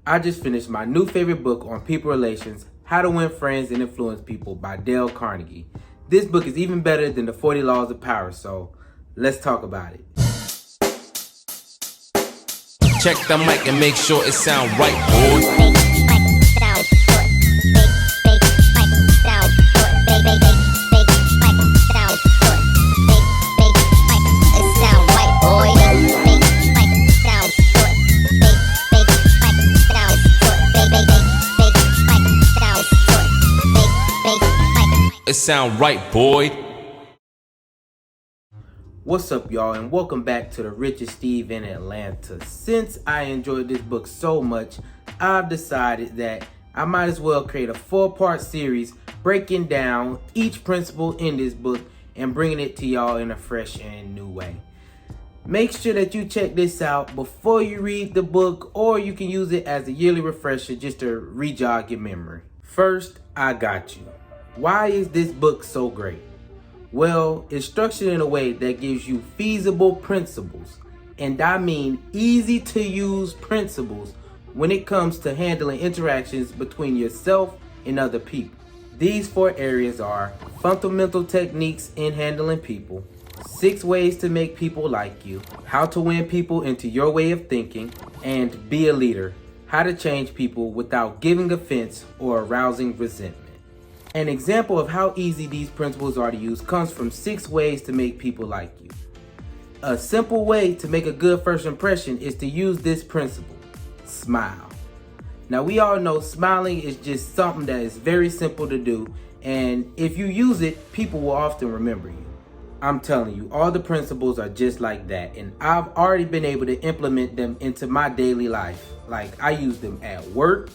I just finished my new favorite book on people relations, How to Win Friends and Influence People by Dale Carnegie. This book is even better than the 40 Laws of Power, so let's talk about it. Check the mic and make sure it sound right, boy. It sound right, boy. What's up, y'all, and welcome back to the Richest Steve in Atlanta. Since I enjoyed this book so much, I've decided that I might as well create a 4-part series breaking down each principle in this book and bringing it to y'all in a fresh and new way. Make sure that you check this out before you read the book, or you can use it as a yearly refresher just to re-jog your memory. First, I got you. Why is this book so great? Well, it's structured in a way that gives you feasible principles, and I mean easy to use principles when it comes to handling interactions between yourself and other people. These 4 areas are fundamental techniques in handling people, 6 ways to make people like you, how to win people into your way of thinking, and be a leader, how to change people without giving offense or arousing resentment. An example of how easy these principles are to use comes from 6 ways to make people like you. A simple way to make a good first impression is to use this principle: smile. Now, we all know smiling is just something that is very simple to do, and if you use it, people will often remember you. I'm telling you, all the principles are just like that, and I've already been able to implement them into my daily life. Like, I use them at work,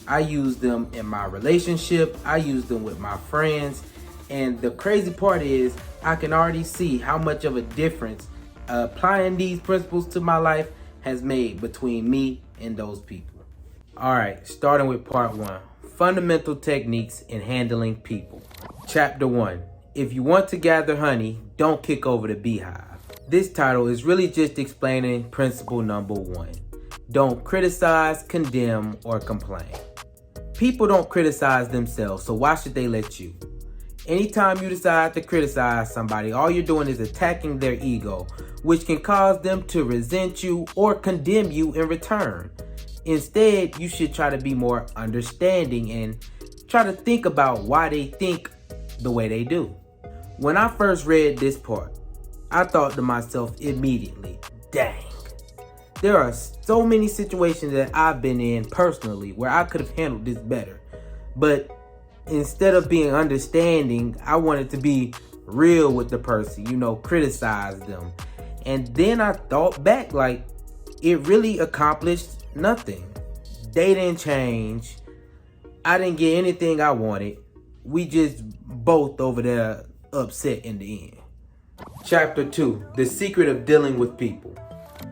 I use them in my relationship, I use them with my friends, and the crazy part is I can already see how much of a difference applying these principles to my life has made between me and those people. Alright, starting with part 1, fundamental techniques in handling people. Chapter 1, if you want to gather honey, don't kick over the beehive. This title is really just explaining principle number 1. Don't criticize, condemn, or complain. People don't criticize themselves, so why should they let you? Anytime you decide to criticize somebody, all you're doing is attacking their ego, which can cause them to resent you or condemn you in return. Instead, you should try to be more understanding and try to think about why they think the way they do. When I first read this part, I thought to myself immediately, dang. There are so many situations that I've been in personally where I could have handled this better. But instead of being understanding, I wanted to be real with the person, criticize them. And then I thought back, like, it really accomplished nothing. They didn't change. I didn't get anything I wanted. We just both over there upset in the end. Chapter 2, the secret of dealing with people.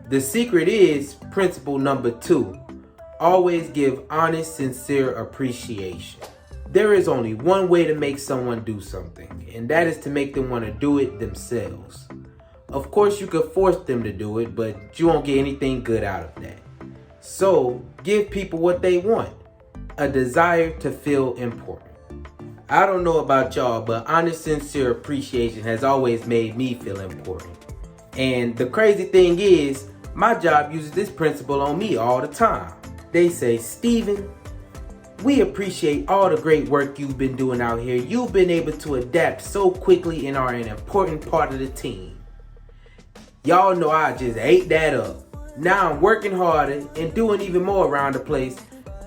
The secret is principle number 2. Always give honest, sincere appreciation. There is only one way to make someone do something, and that is to make them want to do it themselves. Of course, you could force them to do it, but you won't get anything good out of that. So, give people what they want, a desire to feel important. I don't know about y'all, but honest, sincere appreciation has always made me feel important. And the crazy thing is, my job uses this principle on me all the time. They say, Steven, we appreciate all the great work you've been doing out here. You've been able to adapt so quickly and are an important part of the team. Y'all know I just ate that up. Now I'm working harder and doing even more around the place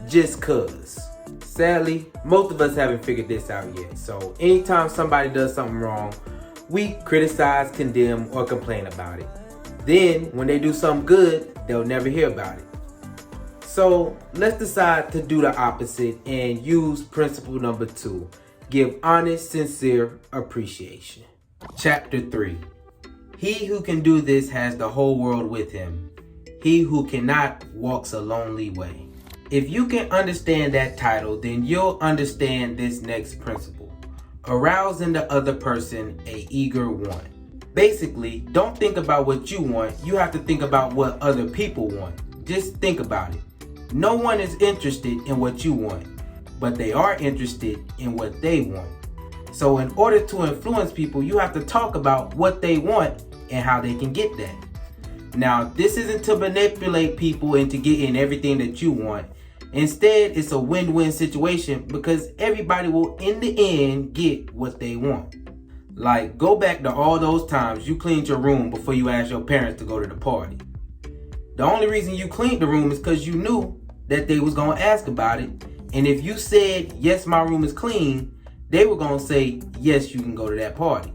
just cause. Sadly, most of us haven't figured this out yet. So anytime somebody does something wrong, we criticize, condemn, or complain about it. Then, when they do something good, they'll never hear about it. So, let's decide to do the opposite and use principle number 2. Give honest, sincere appreciation. Chapter 3. He who can do this has the whole world with him. He who cannot walks a lonely way. If you can understand that title, then you'll understand this next principle. Arouse in the other person a eager want. Basically, don't think about what you want. You have to think about what other people want. Just think about it. No one is interested in what you want, but they are interested in what they want. So in order to influence people, you have to talk about what they want and how they can get that. Now, this isn't to manipulate people into getting everything that you want. Instead, it's a win-win situation because everybody will, in the end, get what they want. Like, go back to all those times you cleaned your room before you asked your parents to go to the party. The only reason you cleaned the room is because you knew that they was going to ask about it. And if you said, yes, my room is clean, they were going to say, yes, you can go to that party.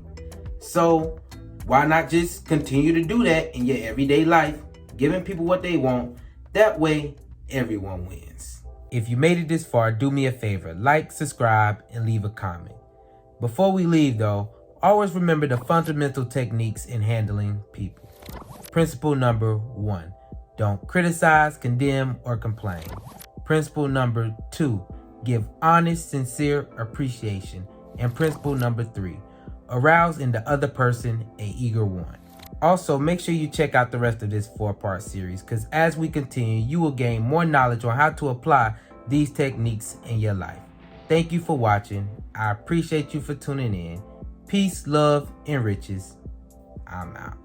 So why not just continue to do that in your everyday life, giving people what they want? That way, everyone wins. If you made it this far, do me a favor, like, subscribe, and leave a comment. Before we leave though, always remember the fundamental techniques in handling people. Principle number 1, don't criticize, condemn, or complain. Principle number 2, give honest, sincere appreciation. And principle number 3, arouse in the other person an eager one. Also, make sure you check out the rest of this 4-part series because as we continue, you will gain more knowledge on how to apply these techniques in your life. Thank you for watching. I appreciate you for tuning in. Peace, love, and riches. I'm out.